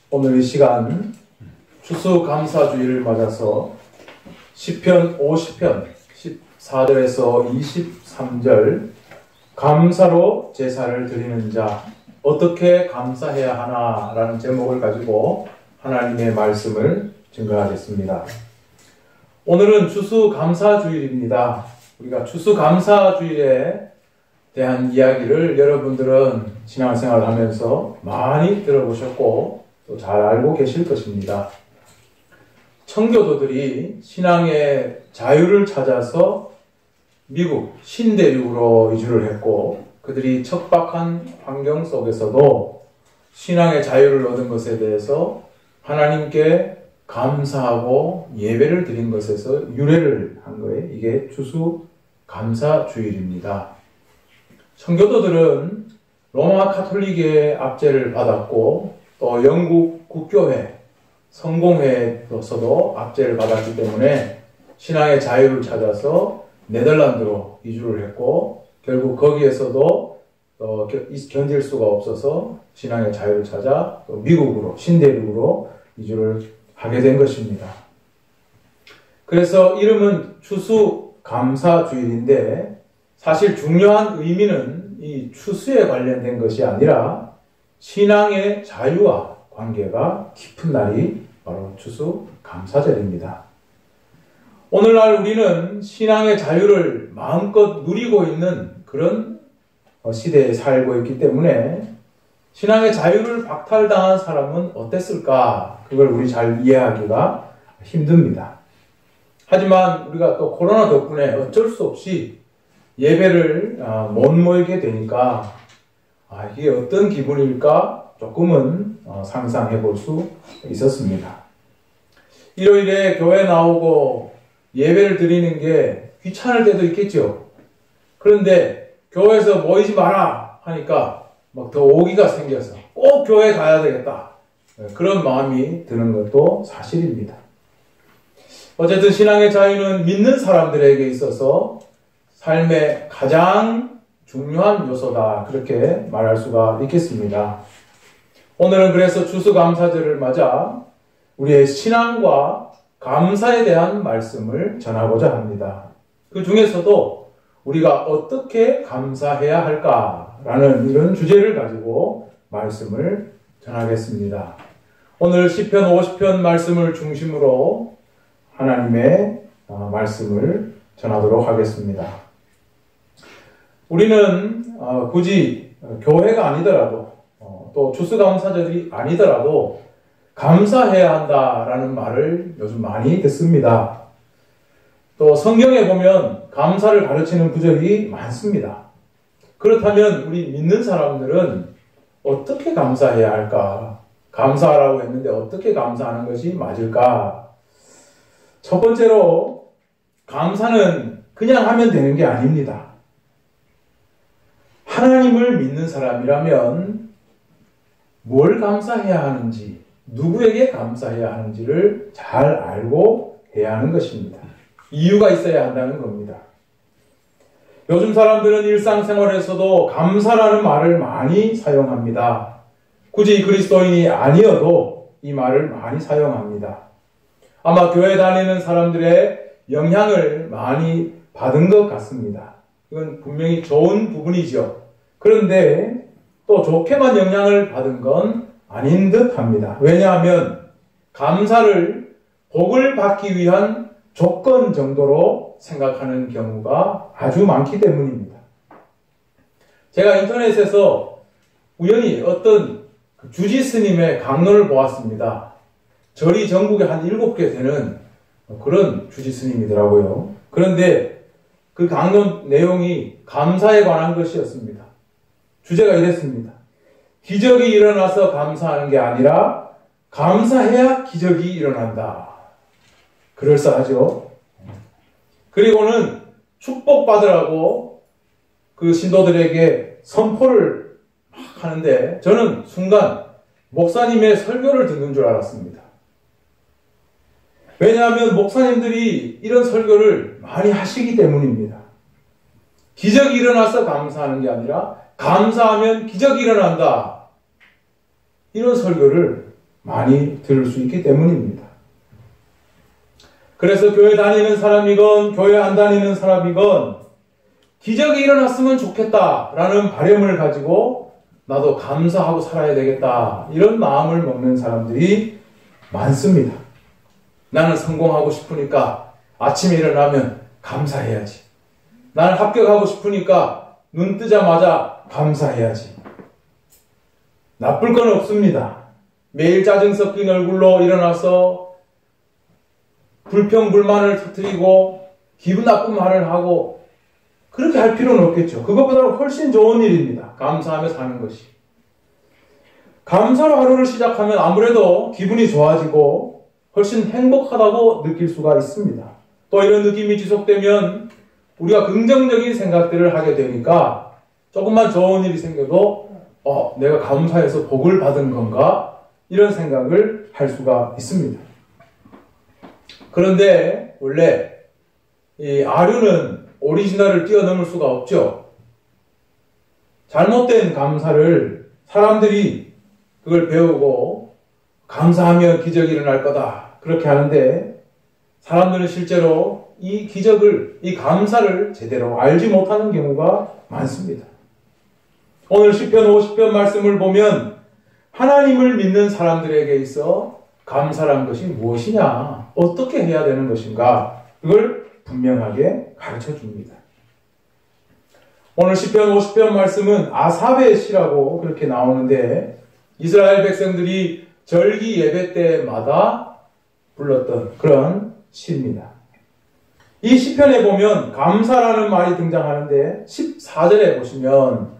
오늘 이 시간 추수감사주의를 맞아서 시편 50편 14절에서 23절 감사로 제사를 드리는 자 어떻게 감사해야 하나 라는 제목을 가지고 하나님의 말씀을 증거하겠습니다. 오늘은 추수감사주일입니다. 우리가 추수감사주일에 대한 이야기를 여러분들은 신앙생활을 하면서 많이 들어보셨고 또 잘 알고 계실 것입니다. 청교도들이 신앙의 자유를 찾아서 미국 신대륙으로 이주를 했고 그들이 척박한 환경 속에서도 신앙의 자유를 얻은 것에 대해서 하나님께 감사하고 예배를 드린 것에서 유래를 한 거예요. 이게 추수감사주일입니다. 청교도들은 로마 카톨릭의 압제를 받았고 또 영국 국교회, 성공회로서도 압제를 받았기 때문에 신앙의 자유를 찾아서 네덜란드로 이주를 했고 결국 거기에서도 견딜 수가 없어서 신앙의 자유를 찾아 또 미국으로 신대륙으로 이주를 하게 된 것입니다. 그래서 이름은 추수감사주일인데 사실 중요한 의미는 이 추수에 관련된 것이 아니라 신앙의 자유와 관계가 깊은 날이 바로 추수감사절입니다. 오늘날 우리는 신앙의 자유를 마음껏 누리고 있는 그런 시대에 살고 있기 때문에 신앙의 자유를 박탈당한 사람은 어땠을까? 그걸 우리 잘 이해하기가 힘듭니다. 하지만 우리가 또 코로나 덕분에 어쩔 수 없이 예배를 못 모이게 되니까 이게 어떤 기분일까 조금은 상상해 볼 수 있었습니다. 일요일에 교회 나오고 예배를 드리는 게 귀찮을 때도 있겠죠. 그런데 교회에서 모이지 마라 하니까 막 더 오기가 생겨서 꼭 교회 가야 되겠다. 그런 마음이 드는 것도 사실입니다. 어쨌든 신앙의 자유는 믿는 사람들에게 있어서 삶의 가장 중요한 요소다. 그렇게 말할 수가 있겠습니다. 오늘은 그래서 추수감사절을 맞아 우리의 신앙과 감사에 대한 말씀을 전하고자 합니다. 그 중에서도 우리가 어떻게 감사해야 할까라는 이런 주제를 가지고 말씀을 전하겠습니다. 오늘 시편 50편 말씀을 중심으로 하나님의 말씀을 전하도록 하겠습니다. 우리는 굳이 교회가 아니더라도 또 추수감사절이 아니더라도 감사해야 한다라는 말을 요즘 많이 듣습니다. 또 성경에 보면 감사를 가르치는 구절이 많습니다. 그렇다면 우리 믿는 사람들은 어떻게 감사해야 할까? 감사하라고 했는데 어떻게 감사하는 것이 맞을까? 첫 번째로 감사는 그냥 하면 되는 게 아닙니다. 하나님을 믿는 사람이라면 뭘 감사해야 하는지, 누구에게 감사해야 하는지를 잘 알고 해야 하는 것입니다. 이유가 있어야 한다는 겁니다. 요즘 사람들은 일상생활에서도 감사라는 말을 많이 사용합니다. 굳이 그리스도인이 아니어도 이 말을 많이 사용합니다. 아마 교회 다니는 사람들의 영향을 많이 받은 것 같습니다. 이건 분명히 좋은 부분이죠. 그런데 또 좋게만 영향을 받은 건 아닌 듯 합니다. 왜냐하면 감사를 복을 받기 위한 조건 정도로 생각하는 경우가 아주 많기 때문입니다. 제가 인터넷에서 우연히 어떤 주지 스님의 강론을 보았습니다. 절이 전국에 한 7개 되는 그런 주지 스님이더라고요. 그런데 그 강론 내용이 감사에 관한 것이었습니다. 주제가 이랬습니다. 기적이 일어나서 감사하는 게 아니라 감사해야 기적이 일어난다. 그럴싸하죠. 그리고는 축복받으라고 그 신도들에게 선포를 막 하는데 저는 순간 목사님의 설교를 듣는 줄 알았습니다. 왜냐하면 목사님들이 이런 설교를 많이 하시기 때문입니다. 기적이 일어나서 감사하는 게 아니라 감사하면 기적이 일어난다. 이런 설교를 많이 들을 수 있기 때문입니다. 그래서 교회 다니는 사람이건 교회 안 다니는 사람이건 기적이 일어났으면 좋겠다라는 바람을 가지고 나도 감사하고 살아야 되겠다 이런 마음을 먹는 사람들이 많습니다. 나는 성공하고 싶으니까 아침에 일어나면 감사해야지. 나는 합격하고 싶으니까 눈 뜨자마자 감사해야지. 나쁠 건 없습니다. 매일 짜증 섞인 얼굴로 일어나서 불평, 불만을 터뜨리고 기분 나쁜 말을 하고 그렇게 할 필요는 없겠죠. 그것보다는 훨씬 좋은 일입니다. 감사하며 사는 것이. 감사로 하루를 시작하면 아무래도 기분이 좋아지고 훨씬 행복하다고 느낄 수가 있습니다. 또 이런 느낌이 지속되면 우리가 긍정적인 생각들을 하게 되니까 조금만 좋은 일이 생겨도 내가 감사해서 복을 받은 건가? 이런 생각을 할 수가 있습니다. 그런데 원래 이 아류는 오리지널을 뛰어넘을 수가 없죠. 잘못된 감사를 사람들이 그걸 배우고 감사하면 기적이 일어날 거다 그렇게 하는데 사람들은 실제로 이 기적을, 이 감사를 제대로 알지 못하는 경우가 많습니다. 오늘 시편 50편 말씀을 보면 하나님을 믿는 사람들에게 있어 감사란 것이 무엇이냐, 어떻게 해야 되는 것인가, 그걸 분명하게 가르쳐 줍니다. 오늘 시편 50편 말씀은 아삽의 시라고 그렇게 나오는데 이스라엘 백성들이 절기 예배 때마다 불렀던 그런 시입니다. 이 시편에 보면 감사라는 말이 등장하는데 14절에 보시면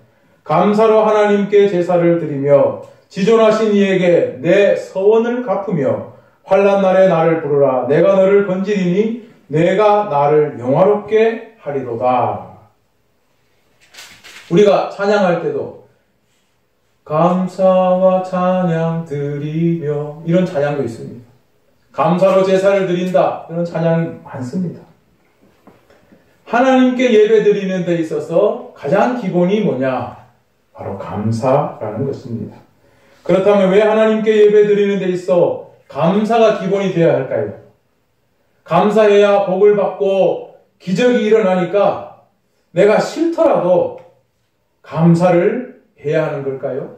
감사로 하나님께 제사를 드리며 지존하신 이에게 내 서원을 갚으며 환난 날에 나를 부르라 내가 너를 건지리니 내가 나를 영화롭게 하리로다. 우리가 찬양할 때도 감사와 찬양 드리며 이런 찬양도 있습니다. 감사로 제사를 드린다 이런 찬양이 많습니다. 하나님께 예배 드리는 데 있어서 가장 기본이 뭐냐? 바로 감사라는 것입니다. 그렇다면 왜 하나님께 예배 드리는 데 있어 감사가 기본이 되어야 할까요? 감사해야 복을 받고 기적이 일어나니까 내가 싫더라도 감사를 해야 하는 걸까요?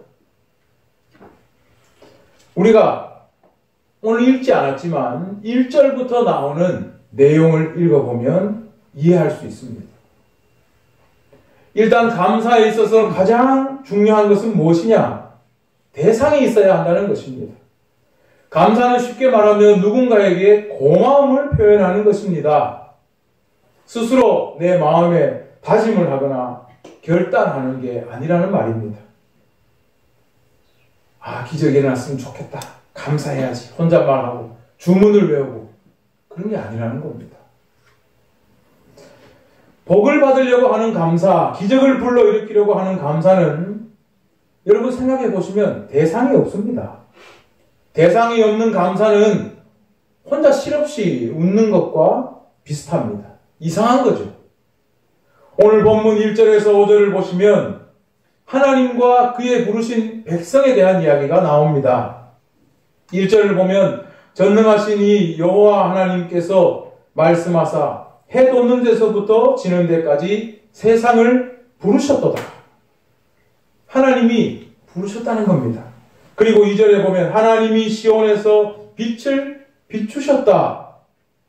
우리가 오늘 읽지 않았지만 1절부터 나오는 내용을 읽어보면 이해할 수 있습니다. 일단 감사에 있어서 가장 중요한 것은 무엇이냐? 대상이 있어야 한다는 것입니다. 감사는 쉽게 말하면 누군가에게 고마움을 표현하는 것입니다. 스스로 내 마음에 다짐을 하거나 결단하는 게 아니라는 말입니다. 기적이 일어났으면 좋겠다. 감사해야지. 혼잣말하고 주문을 외우고 그런 게 아니라는 겁니다. 복을 받으려고 하는 감사, 기적을 불러일으키려고 하는 감사는 여러분 생각해 보시면 대상이 없습니다. 대상이 없는 감사는 혼자 실없이 웃는 것과 비슷합니다. 이상한 거죠. 오늘 본문 1절에서 5절을 보시면 하나님과 그의 부르신 백성에 대한 이야기가 나옵니다. 1절을 보면 전능하신 이 여호와 하나님께서 말씀하사 해 돋는 데서부터 지는 데까지 세상을 부르셨도다. 하나님이 부르셨다는 겁니다. 그리고 2절에 보면 하나님이 시온에서 빛을 비추셨다.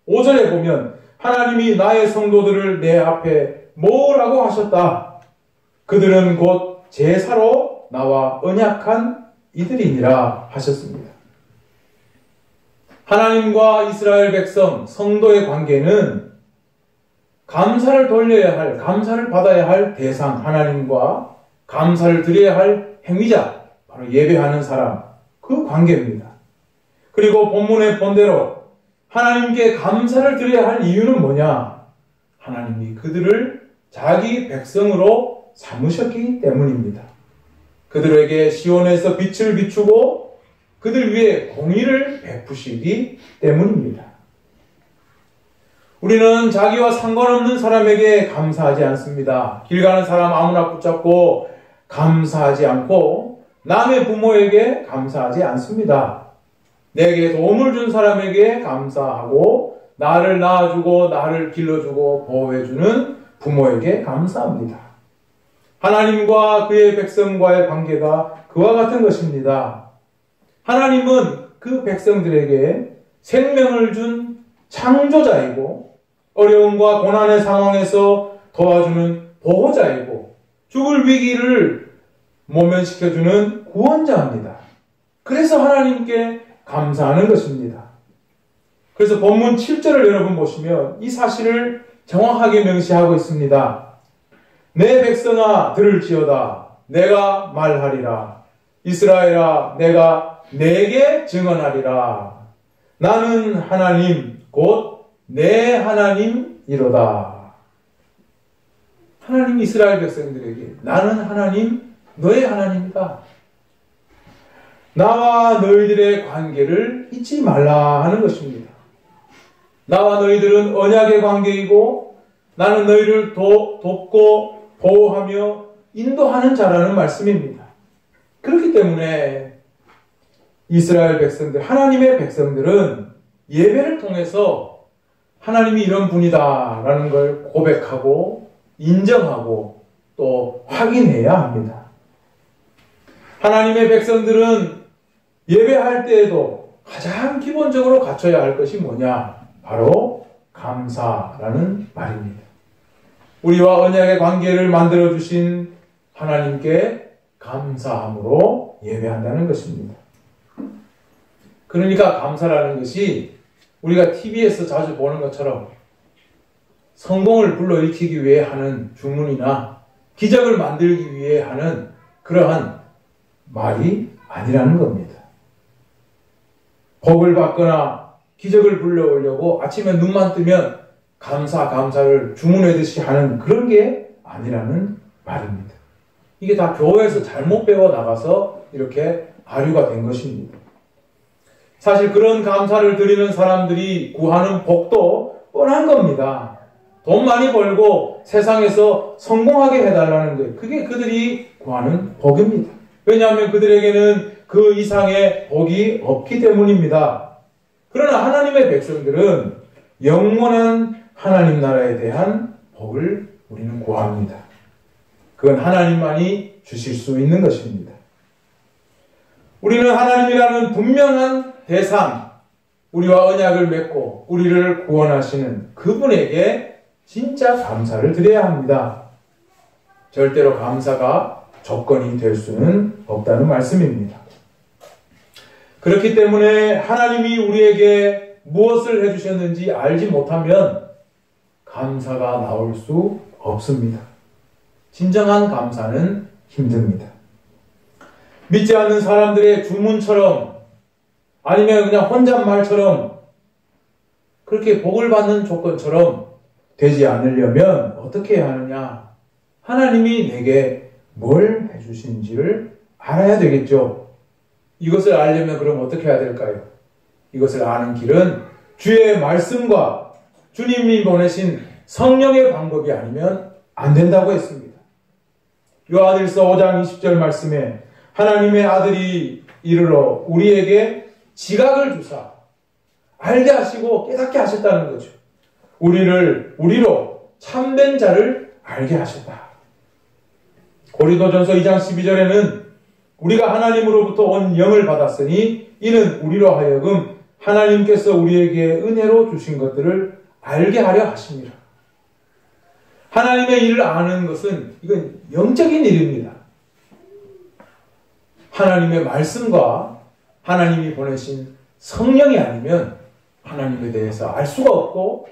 5절에 보면 하나님이 나의 성도들을 내 앞에 모으라고 하셨다. 그들은 곧 제사로 나와 언약한 이들이니라 하셨습니다. 하나님과 이스라엘 백성, 성도의 관계는 감사를 돌려야 할, 감사를 받아야 할 대상, 하나님과 감사를 드려야 할 행위자, 바로 예배하는 사람, 그 관계입니다. 그리고 본문의 본대로 하나님께 감사를 드려야 할 이유는 뭐냐? 하나님이 그들을 자기 백성으로 삼으셨기 때문입니다. 그들에게 시온에서 빛을 비추고 그들 위에 공의를 베푸시기 때문입니다. 우리는 자기와 상관없는 사람에게 감사하지 않습니다. 길 가는 사람 아무나 붙잡고 감사하지 않고 남의 부모에게 감사하지 않습니다. 내게 도움을 준 사람에게 감사하고 나를 낳아주고 나를 길러주고 보호해주는 부모에게 감사합니다. 하나님과 그의 백성과의 관계가 그와 같은 것입니다. 하나님은 그 백성들에게 생명을 준 창조자이고 어려움과 고난의 상황에서 도와주는 보호자이고 죽을 위기를 모면시켜주는 구원자입니다. 그래서 하나님께 감사하는 것입니다. 그래서 본문 7절을 여러분 보시면 이 사실을 정확하게 명시하고 있습니다. 내 백성아 들을지어다 내가 말하리라. 이스라엘아 내가 내게 증언하리라. 나는 하나님 곧 내 하나님이로다. 하나님 이스라엘 백성들에게 나는 하나님 너의 하나님이다. 나와 너희들의 관계를 잊지 말라 하는 것입니다. 나와 너희들은 언약의 관계이고 나는 너희를 돕고 보호하며 인도하는 자라는 말씀입니다. 그렇기 때문에 이스라엘 백성들, 하나님의 백성들은 예배를 통해서 하나님이 이런 분이다 라는 걸 고백하고 인정하고 또 확인해야 합니다. 하나님의 백성들은 예배할 때에도 가장 기본적으로 갖춰야 할 것이 뭐냐? 바로 감사라는 말입니다. 우리와 언약의 관계를 만들어주신 하나님께 감사함으로 예배한다는 것입니다. 그러니까 감사라는 것이 우리가 TV에서 자주 보는 것처럼 성공을 불러일으키기 위해 하는 주문이나 기적을 만들기 위해 하는 그러한 말이 아니라는 겁니다. 복을 받거나 기적을 불러오려고 아침에 눈만 뜨면 감사를 주문하듯이 하는 그런 게 아니라는 말입니다. 이게 다 교회에서 잘못 배워 나가서 이렇게 아류가 된 것입니다. 사실 그런 감사를 드리는 사람들이 구하는 복도 뻔한 겁니다. 돈 많이 벌고 세상에서 성공하게 해달라는 거예요. 그게 그들이 구하는 복입니다. 왜냐하면 그들에게는 그 이상의 복이 없기 때문입니다. 그러나 하나님의 백성들은 영원한 하나님 나라에 대한 복을 우리는 구합니다. 그건 하나님만이 주실 수 있는 것입니다. 우리는 하나님이라는 분명한 대상, 우리와 언약을 맺고 우리를 구원하시는 그분에게 진짜 감사를 드려야 합니다. 절대로 감사가 조건이 될 수는 없다는 말씀입니다. 그렇기 때문에 하나님이 우리에게 무엇을 해주셨는지 알지 못하면 감사가 나올 수 없습니다. 진정한 감사는 힘듭니다. 믿지 않는 사람들의 주문처럼 아니면 그냥 혼잣말처럼 그렇게 복을 받는 조건처럼 되지 않으려면 어떻게 해야 하느냐? 하나님이 내게 뭘 해주신지를 알아야 되겠죠. 이것을 알려면 그럼 어떻게 해야 될까요? 이것을 아는 길은 주의 말씀과 주님이 보내신 성령의 방법이 아니면 안 된다고 했습니다. 요한일서 5장 20절 말씀에 하나님의 아들이 이르러 우리에게 지각을 주사 알게 하시고 깨닫게 하셨다는 거죠. 우리로 참된 자를 알게 하셨다. 고린도전서 2장 12절에는 우리가 하나님으로부터 온 영을 받았으니 이는 우리로 하여금 하나님께서 우리에게 은혜로 주신 것들을 알게 하려 하십니다. 하나님의 일을 아는 것은 이건 영적인 일입니다. 하나님의 말씀과 하나님이 보내신 성령이 아니면 하나님에 대해서 알 수가 없고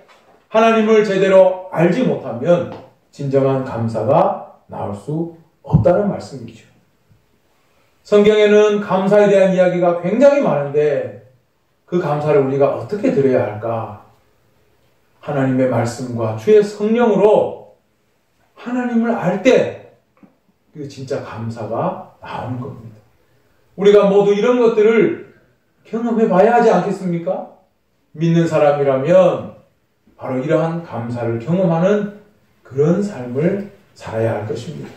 하나님을 제대로 알지 못하면 진정한 감사가 나올 수 없다는 말씀이죠. 성경에는 감사에 대한 이야기가 굉장히 많은데 그 감사를 우리가 어떻게 드려야 할까? 하나님의 말씀과 주의 성령으로 하나님을 알 때 그 진짜 감사가 나오는 겁니다. 우리가 모두 이런 것들을 경험해 봐야 하지 않겠습니까? 믿는 사람이라면 바로 이러한 감사를 경험하는 그런 삶을 살아야 할 것입니다.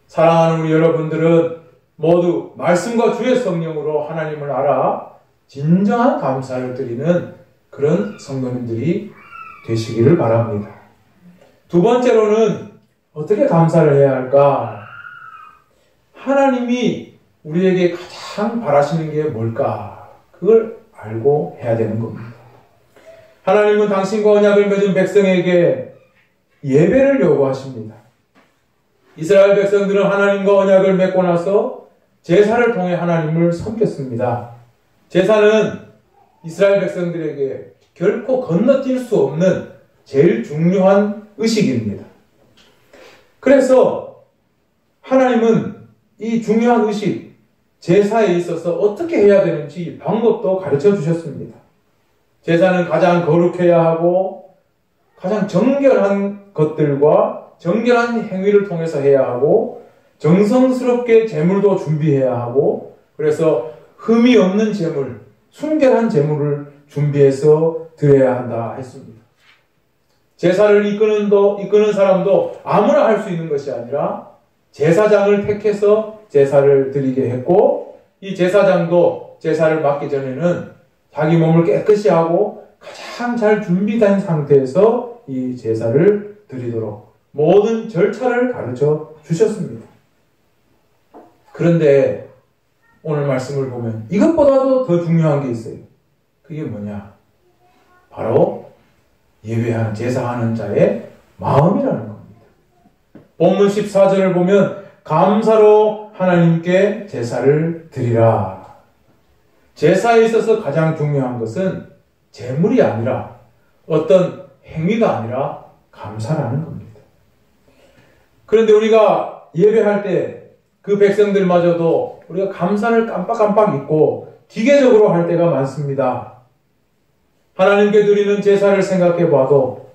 사랑하는 우리 여러분들은 모두 말씀과 주의 성령으로 하나님을 알아 진정한 감사를 드리는 그런 성도님들이 되시기를 바랍니다. 두 번째로는 어떻게 감사를 해야 할까? 하나님이 우리에게 가장 바라시는 게 뭘까? 그걸 알고 해야 되는 겁니다. 하나님은 당신과 언약을 맺은 백성에게 예배를 요구하십니다. 이스라엘 백성들은 하나님과 언약을 맺고 나서 제사를 통해 하나님을 섬겼습니다. 제사는 이스라엘 백성들에게 결코 건너뛸 수 없는 제일 중요한 의식입니다. 그래서 하나님은 이 중요한 의식, 제사에 있어서 어떻게 해야 되는지 방법도 가르쳐 주셨습니다. 제사는 가장 거룩해야 하고 가장 정결한 것들과 정결한 행위를 통해서 해야 하고 정성스럽게 제물도 준비해야 하고 그래서 흠이 없는 제물, 순결한 제물을 준비해서 드려야 한다 했습니다. 제사를 이끄는 사람도 아무나 할 수 있는 것이 아니라 제사장을 택해서 제사를 드리게 했고 이 제사장도 제사를 맡기 전에는 자기 몸을 깨끗이 하고 가장 잘 준비된 상태에서 이 제사를 드리도록 모든 절차를 가르쳐 주셨습니다. 그런데 오늘 말씀을 보면 이것보다도 더 중요한 게 있어요. 그게 뭐냐? 바로 예배하는 제사하는 자의 마음이라는 겁니다. 본문 14절을 보면 감사로 하나님께 제사를 드리라. 제사에 있어서 가장 중요한 것은 제물이 아니라 어떤 행위가 아니라 감사라는 겁니다. 그런데 우리가 예배할 때 그 백성들마저도 우리가 감사를 깜빡깜빡 잊고 기계적으로 할 때가 많습니다. 하나님께 드리는 제사를 생각해 봐도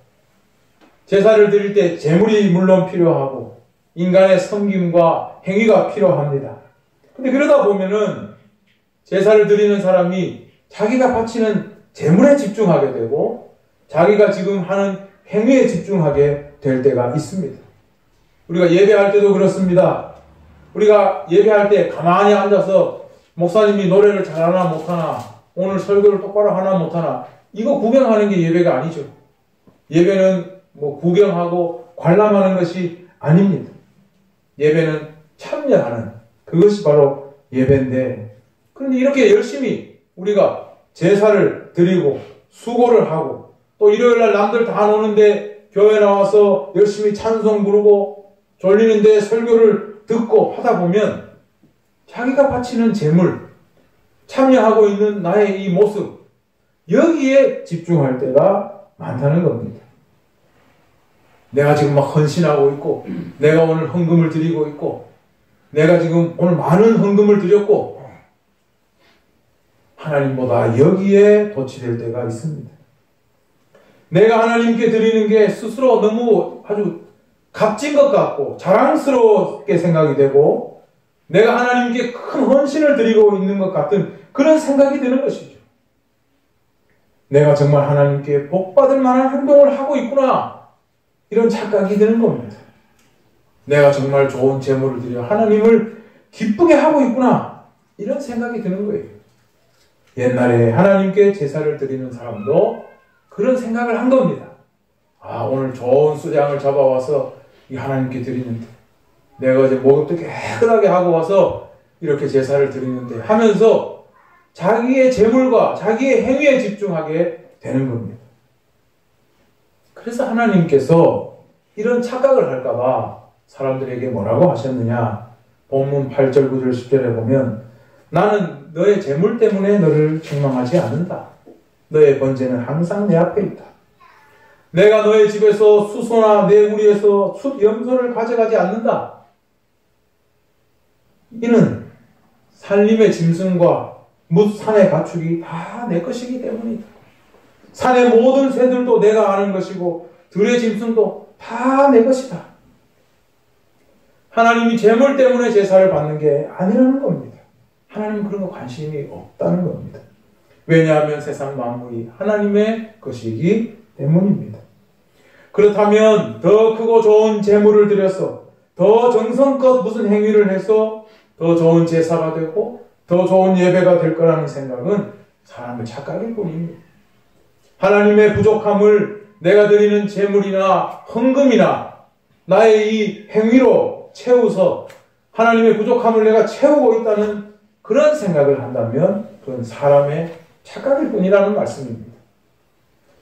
제사를 드릴 때 제물이 물론 필요하고 인간의 섬김과 행위가 필요합니다. 근데 그러다 보면은 제사를 드리는 사람이 자기가 바치는 제물에 집중하게 되고 자기가 지금 하는 행위에 집중하게 될 때가 있습니다. 우리가 예배할 때도 그렇습니다. 우리가 예배할 때 가만히 앉아서 목사님이 노래를 잘하나 못하나 오늘 설교를 똑바로 하나 못하나 이거 구경하는 게 예배가 아니죠. 예배는 뭐 구경하고 관람하는 것이 아닙니다. 예배는 참여하는 그것이 바로 예배인데 그런데 이렇게 열심히 우리가 제사를 드리고 수고를 하고 또 일요일날 남들 다 노는데 교회 나와서 열심히 찬송 부르고 졸리는데 설교를 듣고 하다 보면 자기가 바치는 제물 참여하고 있는 나의 이 모습 여기에 집중할 때가 많다는 겁니다. 내가 지금 막 헌신하고 있고 내가 오늘 헌금을 드리고 있고 내가 지금 오늘 많은 헌금을 드렸고 하나님보다 여기에 도취될 때가 있습니다. 내가 하나님께 드리는 게 스스로 너무 아주 값진 것 같고 자랑스럽게 생각이 되고 내가 하나님께 큰 헌신을 드리고 있는 것 같은 그런 생각이 드는 것이죠. 내가 정말 하나님께 복받을 만한 행동을 하고 있구나 이런 착각이 드는 겁니다. 내가 정말 좋은 제물을 드려 하나님을 기쁘게 하고 있구나 이런 생각이 드는 거예요. 옛날에 하나님께 제사를 드리는 사람도 그런 생각을 한 겁니다. 아 오늘 좋은 수량을 잡아와서 이 하나님께 드리는데 내가 어제 목욕도 깨끗하게 하고 와서 이렇게 제사를 드리는데 하면서 자기의 제물과 자기의 행위에 집중하게 되는 겁니다. 그래서 하나님께서 이런 착각을 할까봐 사람들에게 뭐라고 하셨느냐 본문 8절 9절 10절에 보면 나는 너의 재물 때문에 너를 책망하지 않는다. 너의 번제는 항상 내 앞에 있다. 내가 너의 집에서 수소나 내 우리에서 숫 염소를 가져가지 않는다. 이는 산림의 짐승과 뭇 산의 가축이 다 내 것이기 때문이다. 산의 모든 새들도 내가 아는 것이고 들의 짐승도 다 내 것이다. 하나님이 재물 때문에 제사를 받는 게 아니라는 겁니다. 하나님은 그런 거 관심이 없다는 겁니다. 왜냐하면 세상 만물이 하나님의 것이기 때문입니다. 그렇다면 더 크고 좋은 제물을 드려서 더 정성껏 무슨 행위를 해서 더 좋은 제사가 되고 더 좋은 예배가 될 거라는 생각은 사람의 착각일 뿐입니다. 하나님의 부족함을 내가 드리는 제물이나 헌금이나 나의 이 행위로 채워서 하나님의 부족함을 내가 채우고 있다는 그런 생각을 한다면 그건 사람의 착각일 뿐이라는 말씀입니다.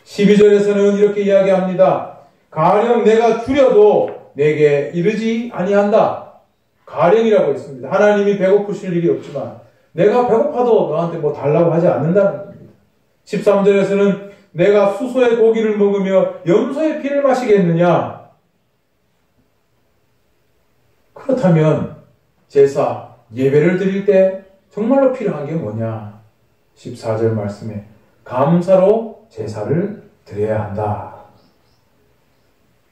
12절에서는 이렇게 이야기합니다. 가령 내가 줄여도 내게 이르지 아니한다. 가령이라고 했습니다. 하나님이 배고프실 일이 없지만 내가 배고파도 너한테 뭐 달라고 하지 않는다는 겁니다. 13절에서는 내가 수소의 고기를 먹으며 염소의 피를 마시겠느냐? 그렇다면 제사, 예배를 드릴 때 정말로 필요한 게 뭐냐? 14절 말씀에 감사로 제사를 드려야 한다.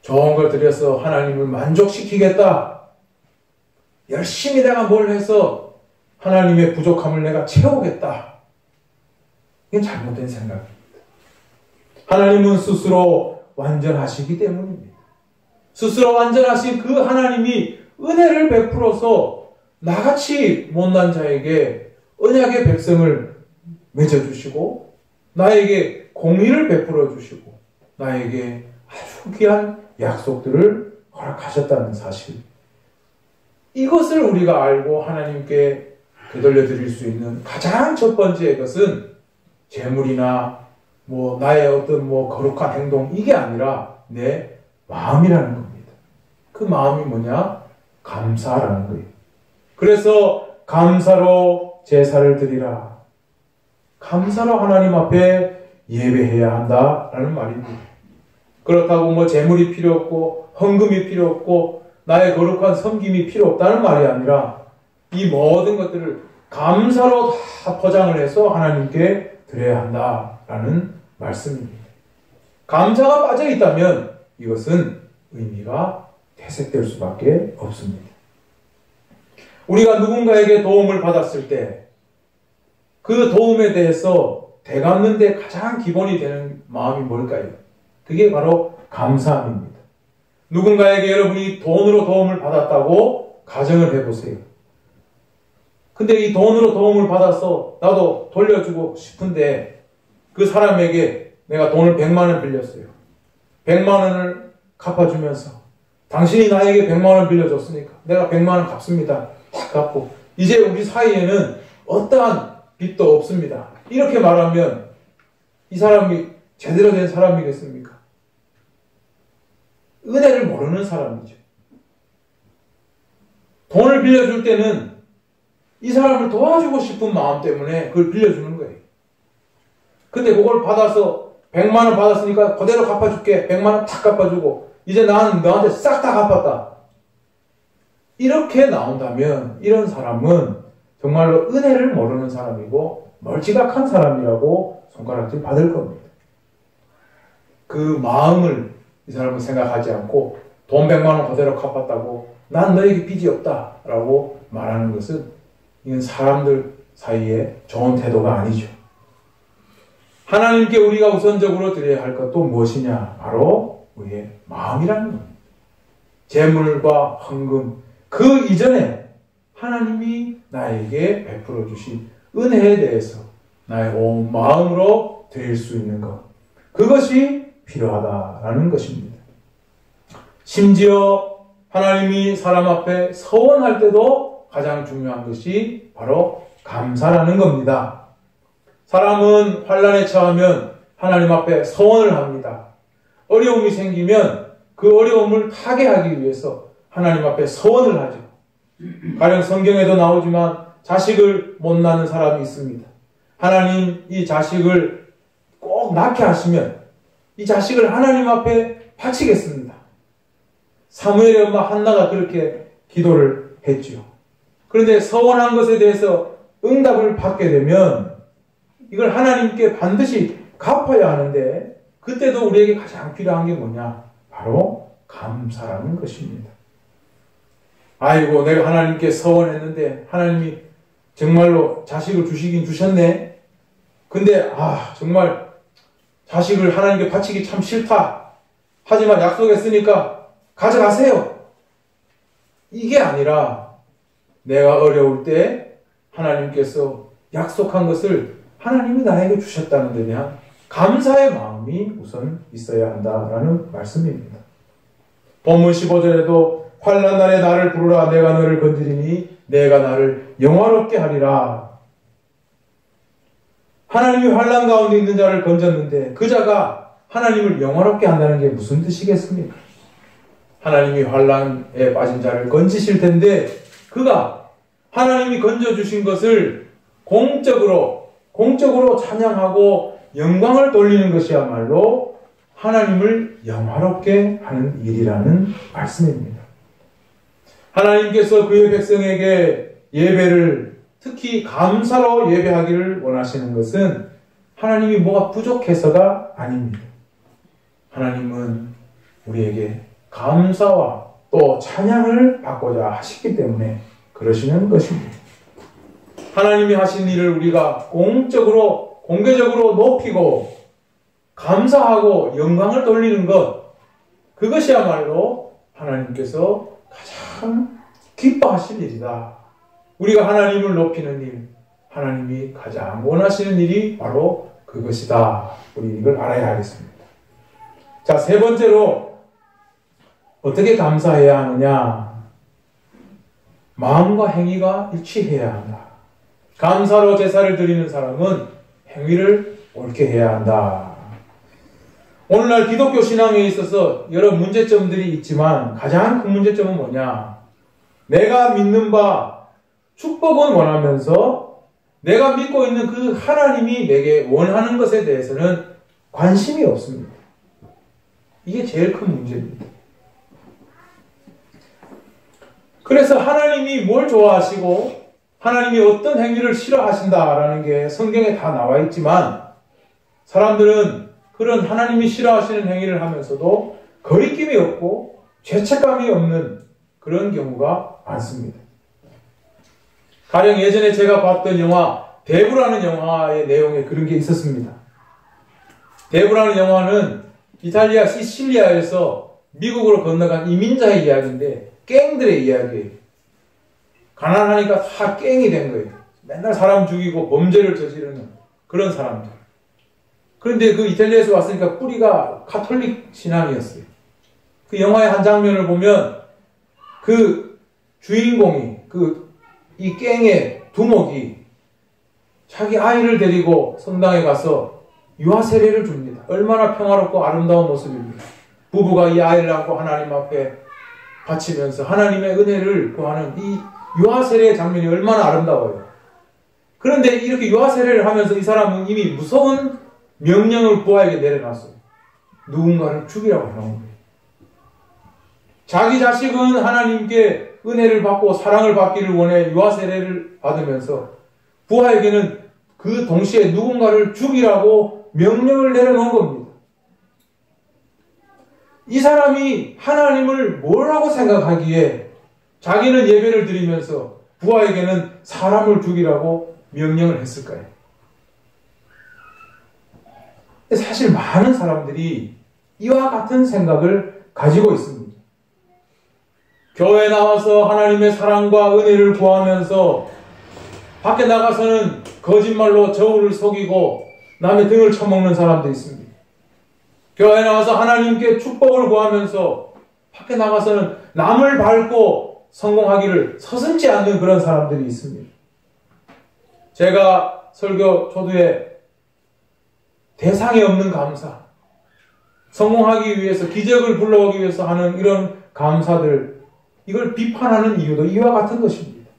좋은 걸 드려서 하나님을 만족시키겠다. 열심히 내가 뭘 해서 하나님의 부족함을 내가 채우겠다. 이게 잘못된 생각입니다. 하나님은 스스로 완전하시기 때문입니다. 스스로 완전하신 그 하나님이 은혜를 베풀어서 나같이 못난 자에게 언약의 백성을 맺어주시고 나에게 공의를 베풀어 주시고 나에게 아주 귀한 약속들을 허락하셨다는 사실. 이것을 우리가 알고 하나님께 되돌려 드릴 수 있는 가장 첫 번째 것은 재물이나 나의 어떤 거룩한 행동 이게 아니라 내 마음이라는 겁니다. 그 마음이 뭐냐? 감사라는 거예요. 그래서 감사로 제사를 드리라. 감사로 하나님 앞에 예배해야 한다라는 말입니다. 그렇다고 재물이 필요 없고 헌금이 필요 없고 나의 거룩한 섬김이 필요 없다는 말이 아니라 이 모든 것들을 감사로 다 포장을 해서 하나님께 드려야 한다라는 말씀입니다. 감사가 빠져 있다면 이것은 의미가 퇴색될 수밖에 없습니다. 우리가 누군가에게 도움을 받았을 때 그 도움에 대해서 되갚는 데 가장 기본이 되는 마음이 뭘까요? 그게 바로 감사함입니다. 누군가에게 여러분이 돈으로 도움을 받았다고 가정을 해보세요. 근데 이 돈으로 도움을 받아서 나도 돌려주고 싶은데 그 사람에게 내가 돈을 100만 원 빌렸어요. 100만 원을 갚아주면서 당신이 나에게 100만 원 빌려줬으니까 내가 100만 원 갚습니다. 딱 갚고 이제 우리 사이에는 어떠한 빚도 없습니다. 이렇게 말하면 이 사람이 제대로 된 사람이겠습니까? 은혜를 모르는 사람이죠. 돈을 빌려줄 때는 이 사람을 도와주고 싶은 마음 때문에 그걸 빌려주는 거예요. 근데 그걸 받아서 100만 원 받았으니까 그대로 갚아줄게. 100만 원 탁 갚아주고 이제 나는 너한테 싹 다 갚았다. 이렇게 나온다면 이런 사람은 정말로 은혜를 모르는 사람이고 멀찌감한 사람이라고 손가락질 받을 겁니다. 그 마음을 이 사람은 생각하지 않고 돈 100만 원 그대로 갚았다고 난 너에게 빚이 없다라고 말하는 것은 이건 사람들 사이에 좋은 태도가 아니죠. 하나님께 우리가 우선적으로 드려야 할 것도 무엇이냐? 바로 우리의 마음이라는 겁니다. 재물과 헌금, 그 이전에 하나님이 나에게 베풀어 주신 은혜에 대해서 나의 온 마음으로 드릴 수 있는 것, 그것이 필요하다라는 것입니다. 심지어 하나님이 사람 앞에 서원할 때도 가장 중요한 것이 바로 감사라는 겁니다. 사람은 환난에 처하면 하나님 앞에 서원을 합니다. 어려움이 생기면 그 어려움을 타개하기 위해서 하나님 앞에 서원을 하죠. 가령 성경에도 나오지만 자식을 못 낳는 사람이 있습니다. 하나님 이 자식을 꼭 낳게 하시면 이 자식을 하나님 앞에 바치겠습니다. 사무엘의 엄마 한나가 그렇게 기도를 했죠. 그런데 서원한 것에 대해서 응답을 받게 되면 이걸 하나님께 반드시 갚아야 하는데 그때도 우리에게 가장 필요한 게 뭐냐? 바로 감사라는 것입니다. 아이고 내가 하나님께 서원했는데 하나님이 정말로 자식을 주시긴 주셨네. 근데 정말 자식을 하나님께 바치기 참 싫다. 하지만 약속했으니까 가져가세요. 이게 아니라 내가 어려울 때 하나님께서 약속한 것을 하나님이 나에게 주셨다는 데 대한 감사의 마음이 우선 있어야 한다라는 말씀입니다. 본문 15절에도 환난 날에 나를 부르라 내가 너를 건지리니 내가 나를 영화롭게 하리라. 하나님이 환난 가운데 있는 자를 건졌는데 그 자가 하나님을 영화롭게 한다는 게 무슨 뜻이겠습니까? 하나님이 환난에 빠진 자를 건지실 텐데 그가 하나님이 건져주신 것을 공적으로 찬양하고 영광을 돌리는 것이야말로 하나님을 영화롭게 하는 일이라는 말씀입니다. 하나님께서 그의 백성에게 예배를 특히 감사로 예배하기를 원하시는 것은 하나님이 뭐가 부족해서가 아닙니다. 하나님은 우리에게 감사와 또 찬양을 받고자 하시기 때문에 그러시는 것입니다. 하나님이 하신 일을 우리가 공개적으로 높이고 감사하고 영광을 돌리는 것, 그것이야말로 하나님께서 가장 기뻐하실 일이다. 우리가 하나님을 높이는 일, 하나님이 가장 원하시는 일이 바로 그것이다. 우리 이걸 알아야 하겠습니다. 자, 세 번째로 어떻게 감사해야 하느냐? 마음과 행위가 일치해야 한다. 감사로 제사를 드리는 사람은 행위를 옳게 해야 한다. 오늘날 기독교 신앙에 있어서 여러 문제점들이 있지만 가장 큰 문제점은 뭐냐? 내가 믿는 바 축복은 원하면서 내가 믿고 있는 그 하나님이 내게 원하는 것에 대해서는 관심이 없습니다. 이게 제일 큰 문제입니다. 그래서 하나님이 뭘 좋아하시고 하나님이 어떤 행위를 싫어하신다라는 게 성경에 다 나와 있지만 사람들은 그런 하나님이 싫어하시는 행위를 하면서도 거리낌이 없고 죄책감이 없는 그런 경우가 많습니다. 가령 예전에 제가 봤던 영화 대부라는 영화의 내용에 그런 게 있었습니다. 대부라는 영화는 이탈리아 시칠리아에서 미국으로 건너간 이민자의 이야기인데 갱들의 이야기예요. 가난하니까 다 갱이 된 거예요. 맨날 사람 죽이고 범죄를 저지르는 그런 사람들. 그런데 그 이탈리아에서 왔으니까 뿌리가 가톨릭 신앙이었어요. 그 영화의 한 장면을 보면 그 주인공이 이 갱의 두목이 자기 아이를 데리고 성당에 가서 유아 세례를 줍니다. 얼마나 평화롭고 아름다운 모습입니다. 부부가 이 아이를 안고 하나님 앞에 바치면서 하나님의 은혜를 구하는 이 유아 세례의 장면이 얼마나 아름다워요. 그런데 이렇게 유아 세례를 하면서 이 사람은 이미 무서운 명령을 부하에게 내려놨어요. 누군가를 죽이라고 해놓은 거예요. 자기 자식은 하나님께 은혜를 받고 사랑을 받기를 원해 유아 세례를 받으면서 부하에게는 그 동시에 누군가를 죽이라고 명령을 내려놓은 겁니다. 이 사람이 하나님을 뭐라고 생각하기에 자기는 예배를 드리면서 부하에게는 사람을 죽이라고 명령을 했을까요? 사실 많은 사람들이 이와 같은 생각을 가지고 있습니다. 교회에 나와서 하나님의 사랑과 은혜를 구하면서 밖에 나가서는 거짓말로 저울을 속이고 남의 등을 쳐먹는 사람도 있습니다. 교회에 나와서 하나님께 축복을 구하면서 밖에 나가서는 남을 밟고 성공하기를 서슴지 않는 그런 사람들이 있습니다. 제가 설교 초두에 대상이 없는 감사, 성공하기 위해서 기적을 불러오기 위해서 하는 이런 감사들, 이걸 비판하는 이유도 이와 같은 것입니다.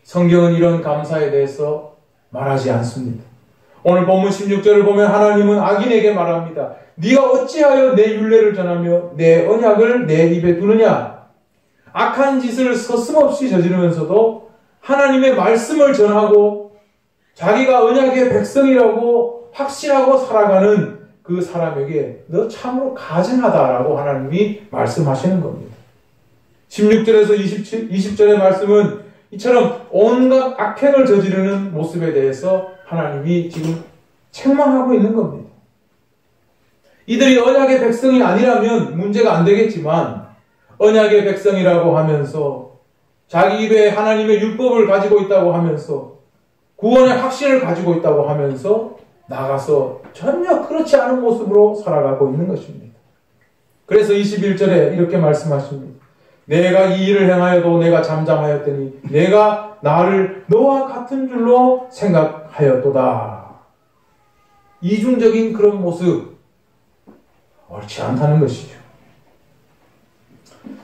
성경은 이런 감사에 대해서 말하지 않습니다. 오늘 본문 16절을 보면 하나님은 악인에게 말합니다. 네가 어찌하여 내 율례를 전하며 내 언약을 내 입에 두느냐? 악한 짓을 서슴없이 저지르면서도 하나님의 말씀을 전하고 자기가 언약의 백성이라고 확신하고 살아가는 그 사람에게 너 참으로 가증하다라고 하나님이 말씀하시는 겁니다. 16절에서 20절의 말씀은 이처럼 온갖 악행을 저지르는 모습에 대해서 하나님이 지금 책망하고 있는 겁니다. 이들이 언약의 백성이 아니라면 문제가 안 되겠지만 언약의 백성이라고 하면서 자기 입에 하나님의 율법을 가지고 있다고 하면서 구원의 확신을 가지고 있다고 하면서 나가서 전혀 그렇지 않은 모습으로 살아가고 있는 것입니다. 그래서 21절에 이렇게 말씀하십니다. 내가 이 일을 행하여도 내가 잠잠하였더니 내가 나를 너와 같은 줄로 생각하였도다. 이중적인 그런 모습, 옳지 않다는 것이죠.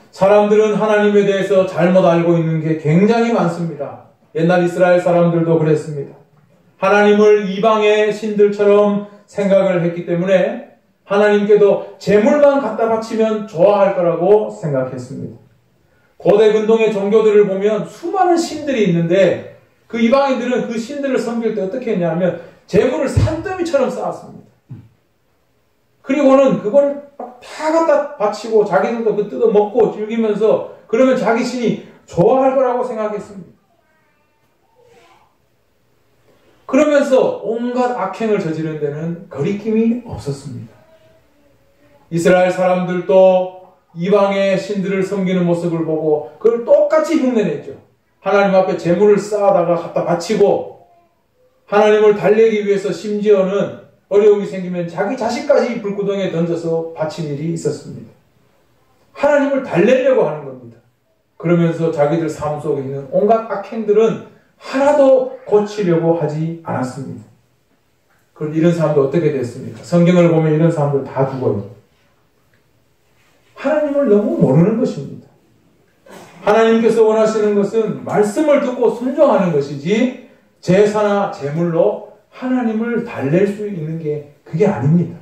사람들은 하나님에 대해서 잘못 알고 있는 게 굉장히 많습니다. 옛날 이스라엘 사람들도 그랬습니다. 하나님을 이방의 신들처럼 생각을 했기 때문에 하나님께도 재물만 갖다 바치면 좋아할 거라고 생각했습니다. 고대 근동의 종교들을 보면 수많은 신들이 있는데 그 이방인들은 그 신들을 섬길 때 어떻게 했냐면 재물을 산더미처럼 쌓았습니다. 그리고는 그걸 다 갖다 바치고 자기들도 그 뜯어 먹고 즐기면서 그러면 자기 신이 좋아할 거라고 생각했습니다. 그러면서 온갖 악행을 저지른 데는 거리낌이 없었습니다. 이스라엘 사람들도 이방의 신들을 섬기는 모습을 보고 그걸 똑같이 흉내냈죠. 하나님 앞에 재물을 쌓아다가 갖다 바치고 하나님을 달래기 위해서 심지어는 어려움이 생기면 자기 자식까지 불구덩이에 던져서 바친 일이 있었습니다. 하나님을 달래려고 하는 겁니다. 그러면서 자기들 삶 속에 있는 온갖 악행들은 하나도 고치려고 하지 않았습니다. 그럼 이런 사람도 어떻게 됐습니까? 성경을 보면 이런 사람들 다 죽어요. 하나님을 너무 모르는 것입니다. 하나님께서 원하시는 것은 말씀을 듣고 순종하는 것이지 제사나 제물로 하나님을 달랠 수 있는 게 그게 아닙니다.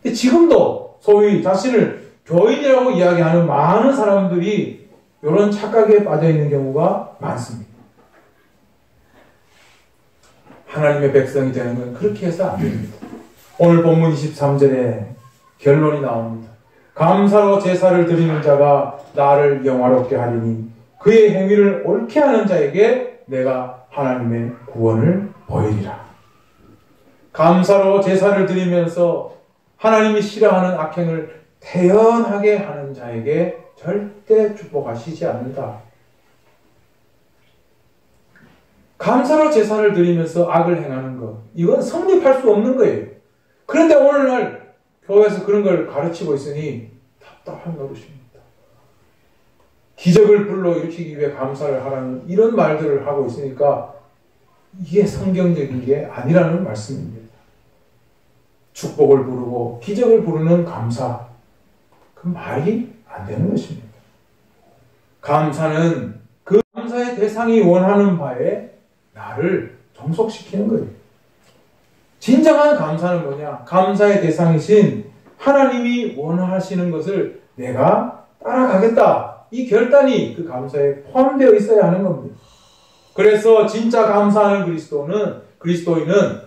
근데 지금도 소위 자신을 교인이라고 이야기하는 많은 사람들이 이런 착각에 빠져 있는 경우가 많습니다. 하나님의 백성이 되는 건 그렇게 해서 안 됩니다. 오늘 본문 23절에 결론이 나옵니다. 감사로 제사를 드리는 자가 나를 영화롭게 하리니 그의 행위를 옳게 하는 자에게 내가 하나님의 구원을 보이리라. 감사로 제사를 드리면서 하나님이 싫어하는 악행을 태연하게 하는 자에게 절대 축복하시지 않는다. 감사로 제사를 드리면서 악을 행하는 것, 이건 성립할 수 없는 거예요. 그런데 오늘날 교회에서 그런 걸 가르치고 있으니 답답한 노릇입니다. 기적을 불러일으키기 위해 감사를 하라는 이런 말들을 하고 있으니까 이게 성경적인 게 아니라는 말씀입니다. 축복을 부르고 기적을 부르는 감사, 그 말이 안 되는 것입니다. 감사는 그 감사의 대상이 원하는 바에 나를 종속시키는 거예요. 진정한 감사는 뭐냐? 감사의 대상이신 하나님이 원하시는 것을 내가 따라가겠다. 이 결단이 그 감사에 포함되어 있어야 하는 겁니다. 그래서 진짜 감사하는 그리스도인은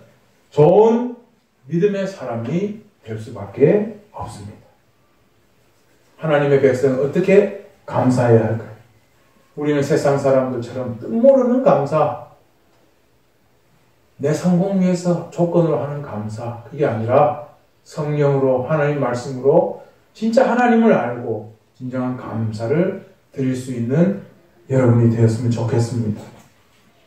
좋은 믿음의 사람이 될 수밖에 없습니다. 하나님의 백성은 어떻게 감사해야 할까요? 우리는 세상 사람들처럼 뜻모르는 감사, 내 성공 위해서 조건으로 하는 감사, 그게 아니라 성령으로 하나님 말씀으로 진짜 하나님을 알고 진정한 감사를 드릴 수 있는 여러분이 되었으면 좋겠습니다.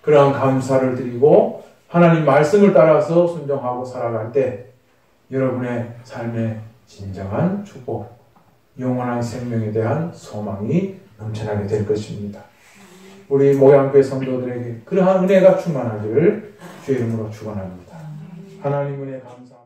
그러한 감사를 드리고 하나님 말씀을 따라서 순종하고 살아갈 때 여러분의 삶에 진정한 축복, 영원한 생명에 대한 소망이 넘쳐나게 될 것입니다. 우리 모양교회 성도들에게 그러한 은혜가 충만하기를 주의 이름으로 축원합니다. 하나님 은혜 감사합니다.